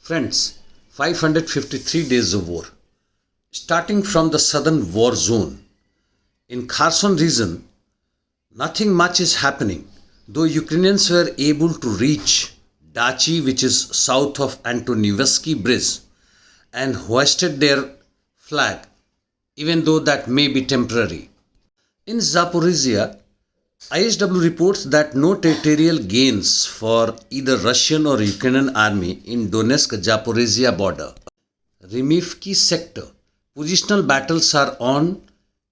Friends, 553 days of war. Starting from the southern war zone. In Kherson region, nothing much is happening, though Ukrainians were able to reach Dachi, which is south of Antonivsky Bridge, and hoisted their flag, even though that may be temporary. In Zaporizhia, ISW reports that no territorial gains for either Russian or Ukrainian army in Donetsk-Zaporizhia border. Rimivki sector. Positional battles are on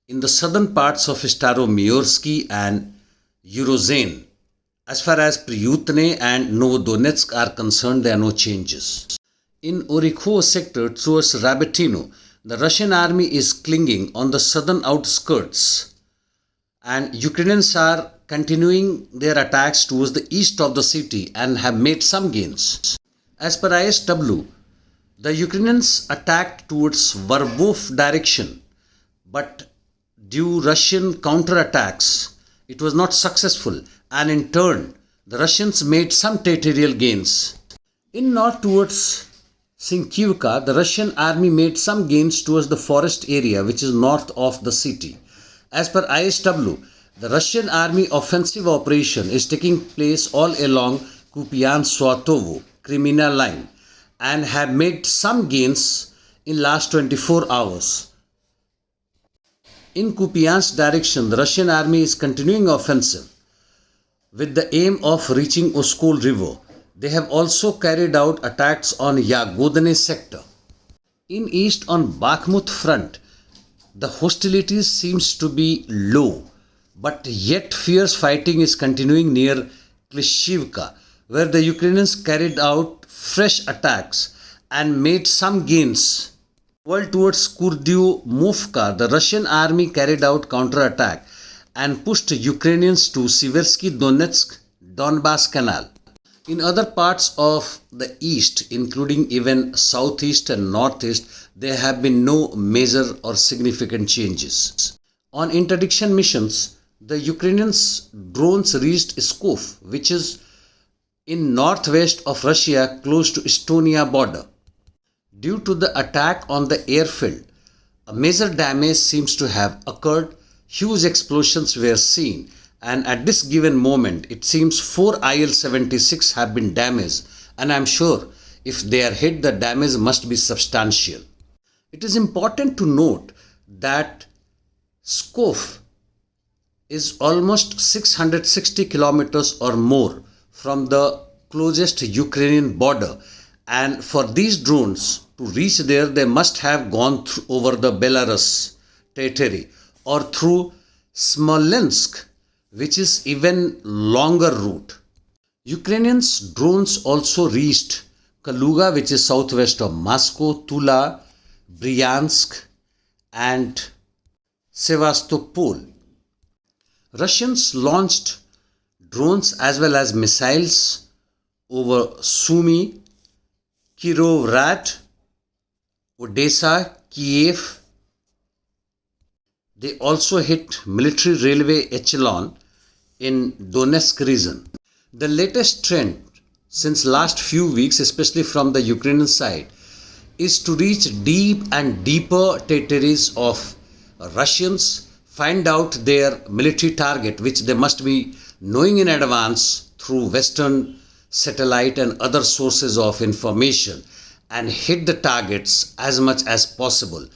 in the southern parts of Staromyorsky and Urozhain. As far as Pryutne and Novodonetsk are concerned, there are no changes. In Orikhovo sector towards Rabatino, the Russian army is clinging on the southern outskirts, and Ukrainians are continuing their attacks towards the east of the city and have made some gains. As per ISW, the Ukrainians attacked towards Verbov direction, but due Russian counterattacks, it was not successful, and in turn, the Russians made some territorial gains. In north towards Sinkivka, the Russian army made some gains towards the forest area which is north of the city. As per ISW, the Russian army offensive operation is taking place all along Kupiansk-Swatovo criminal line and have made some gains in last 24 hours. In Kupiansk direction, the Russian army is continuing offensive with the aim of reaching Oskol river. They have also carried out attacks on Yagodne sector. In east on Bakhmut front, the hostilities seems to be low, but yet fierce fighting is continuing near Klishchivka, where the Ukrainians carried out fresh attacks and made some gains. While towards Kurdyumovka, the Russian army carried out counterattack and pushed Ukrainians to Siversky Donetsk Donbas Canal. In other parts of the east, including even southeast and northeast, there have been no major or significant changes. On interdiction missions, the Ukrainians' drones reached Pskov, which is in northwest of Russia close to Estonia border. Due to the attack on the airfield, a major damage seems to have occurred. Huge explosions were seen, and at this given moment it seems 4 IL-76 have been damaged, and I am sure if they are hit, the damage must be substantial. It is important to note that Pskov is almost 660 kilometers or more from the closest Ukrainian border, and for these drones to reach there, they must have gone over the Belarus territory or through Smolensk, which is even longer route. Ukrainians' drones also reached Kaluga, which is southwest of Moscow, Tula, Bryansk and Sevastopol. Russians launched drones as well as missiles over Sumy, Kirovrad, Odessa, Kiev. They also hit military railway echelon in Donetsk region. The latest trend since last few weeks, especially from the Ukrainian side, is to reach deep and deeper territories of Russians, find out their military target, which they must be knowing in advance through Western satellite and other sources of information, and hit the targets as much as possible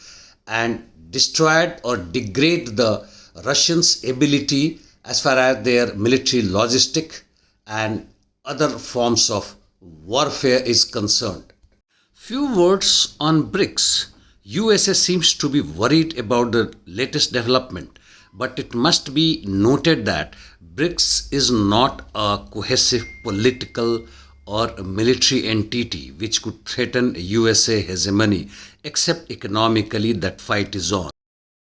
and destroy or degrade the Russians' ability as far as their military logistic and other forms of warfare is concerned. Few words on BRICS. USA seems to be worried about the latest development, but it must be noted that BRICS is not a cohesive political or military entity which could threaten USA hegemony, except economically that fight is on.